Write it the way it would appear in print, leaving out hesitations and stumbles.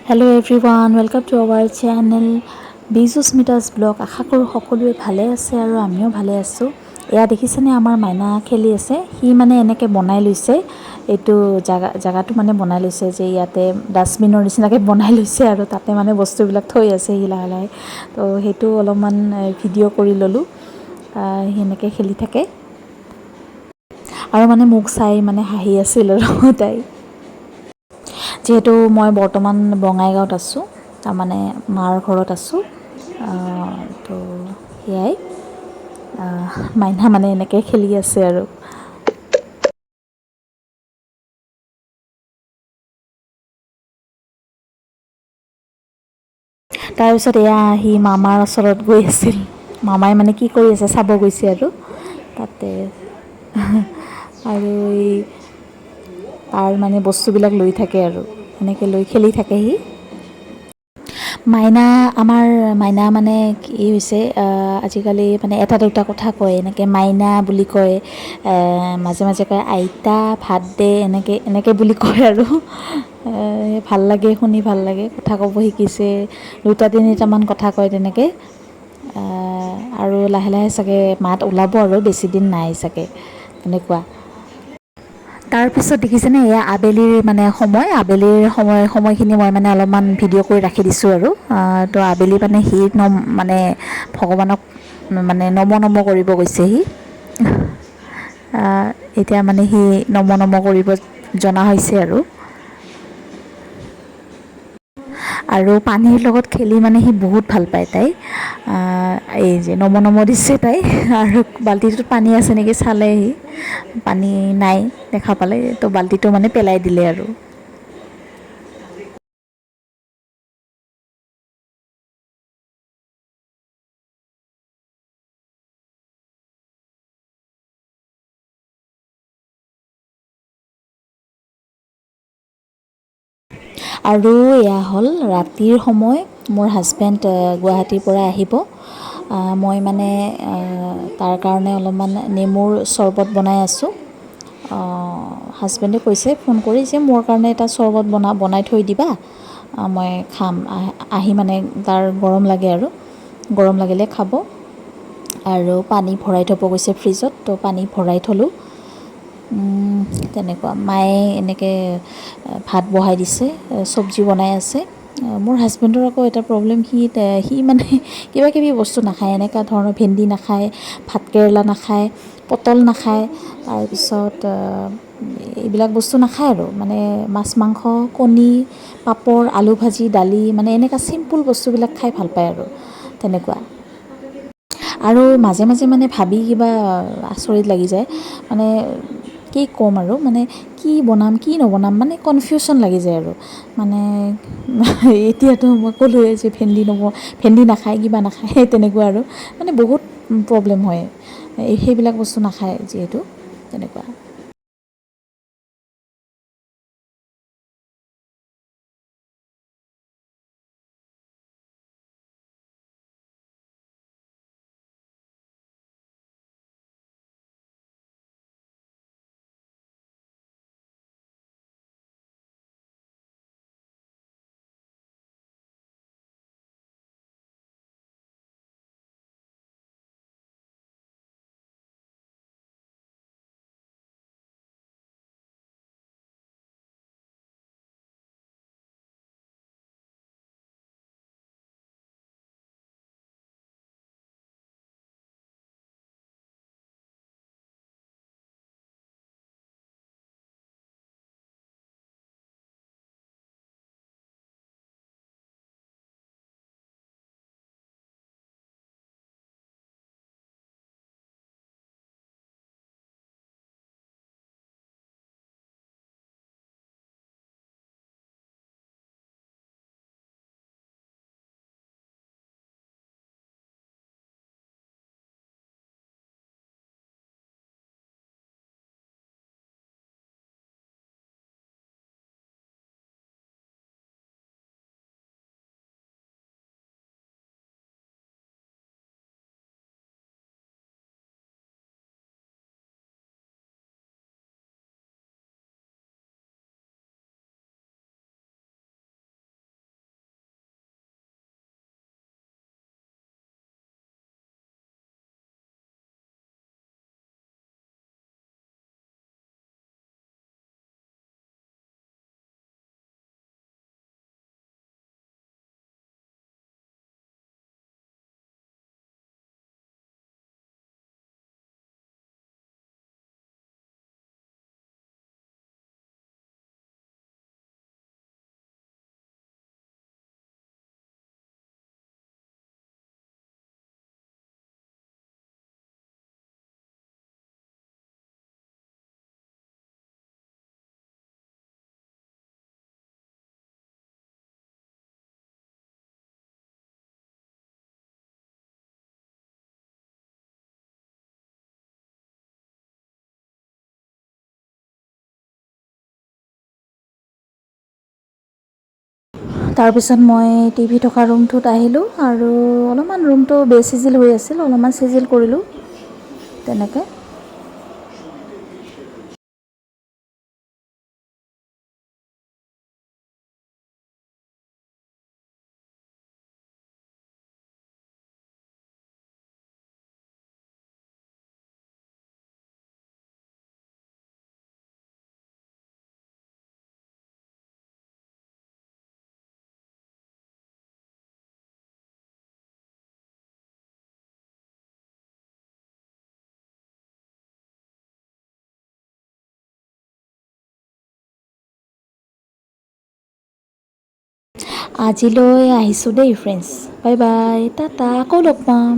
Hello' everyone, welcome to our channel Biju Smita's blog. আশা কৰোঁ সকলোৱে ভালে আছে আৰু আমিও ভালে আছোঁ। এয়া দেখিছেনে, আমাৰ মাইনা খেলি আছে। সি মানে এনেকৈ বনাই লৈছে, এইটো জেগাটো মানে বনাই লৈছে যে ইয়াতে ডাষ্টবিনৰ নিচিনাকৈ বনাই লৈছে আৰু তাতে মানে বস্তুবিলাক থৈ আছে সি লাহে লাহে। তো সেইটো অলপমান ভিডিঅ' কৰি ল'লোঁ। সেনেকৈ খেলি থাকে আৰু মানে মোক চাই মানে হাঁহি আছিল আৰু তাই। যিহেতু মই বৰ্তমান বঙাইগাঁৱত আছোঁ, তাৰমানে মাৰ ঘৰত আছোঁ। তো সেয়াই, মাইনা মানে এনেকৈ খেলি আছে আৰু। তাৰপিছত এয়া আহি মামাৰ ওচৰত গৈ আছিল। মামাই মানে কি কৰি আছে চাব গৈছে আৰু তাতে। আৰু এই তাৰ মানে বস্তুবিলাক লৈ থাকে আৰু এনেকৈ লৈ খেলি থাকে সি। আমাৰ মাইনা মানে কি হৈছে, আজিকালি মানে এটা দুটা কথা কয়, এনেকৈ মাইনা বুলি কয়, মাজে মাজে কয় আইতা ভাত দে, এনেকৈ বুলি কয় আৰু। ভাল লাগে, শুনি ভাল লাগে, কথা ক'ব শিকিছে। দুটা তিনিটামান কথা কয় তেনেকৈ। আৰু লাহে লাহে চাগে মাত ওলাব আৰু, বেছিদিন নাই চাগে তেনেকুৱা। তাৰপিছত দেখিছেনে, এয়া আবেলিৰ মানে সময়খিনি মই মানে অলপমান ভিডিঅ' কৰি ৰাখি দিছোঁ আৰু। তো আবেলি মানে সি মানে ভগৱানক মানে নম কৰিব গৈছে সি। এতিয়া মানে সি নম কৰিব জনা হৈছে আৰু। আৰু পানীৰ লগত খেলি মানে সি বহুত ভাল পায় তাই। এই যে নম দিছে তাই, আৰু বাল্টিটোত পানী আছে নেকি চালে সি, পানী নাই দেখা পালে, তো বাল্টিটো মানে পেলাই দিলে আৰু। আৰু এয়া হ'ল ৰাতিৰ সময়, মোৰ হাজবেণ্ড গুৱাহাটীৰ পৰা আহিব। মই মানে তাৰ কাৰণে অলপমান নেমুৰ চৰবত বনাই আছোঁ। হাজবেণ্ডে কৈছে ফোন কৰি যে মোৰ কাৰণে এটা চৰবত বনাই থৈ দিবা, মই খাম। আহি মানে তাৰ গৰম লাগে আৰু, গৰম লাগিলে খাব। আৰু পানী ভৰাই থ'ব কৈছে ফ্ৰিজত, তো পানী ভৰাই থ'লোঁ। তেনেকুৱা, মায়ে এনেকৈ ভাত বহাই দিছে, চব্জি বনাই আছে। মোৰ হাজবেণ্ডৰ আকৌ এটা প্ৰব্লেম, সি মানে কিবাকিবি বস্তু নাখায়, এনেকুৱা ধৰণৰ ভেন্দি নাখায়, ভাতকেৰেলা নাখায়, পটল নাখায়, তাৰপিছত এইবিলাক বস্তু নাখায় আৰু। মানে মাছ মাংস, কণী, পাপৰ, আলু ভাজি, দালি, মানে এনেকুৱা চিম্পুল বস্তুবিলাক খাই ভাল পায় আৰু তেনেকুৱা। আৰু মাজে মাজে মানে ভাবি কিবা আচৰিত লাগি যায়, মানে কি ক'ম আৰু, মানে কি বনাম কি নবনাম, মানে কনফিউশ্যন লাগি যায় আৰু। মানে এতিয়াতো মই ক'লোৱে যে ভেন্দি নাখায়, কিবা নাখায়, সেই তেনেকুৱা আৰু। মানে বহুত প্ৰব্লেম হয়, সেইবিলাক বস্তু নাখায় যিহেতু, তেনেকুৱা। তাৰপিছত মই টিভি থকা ৰুমটোত আহিলোঁ আৰু অলপমান ৰুমটো বেচিজিল হৈ আছিল, অলপমান চিজিল কৰিলোঁ তেনেকৈ। আজিলৈ আহিছোঁ দেই ফ্ৰেণ্ডছ, বাই বাই, টাটা, আকৌ লগ পাম।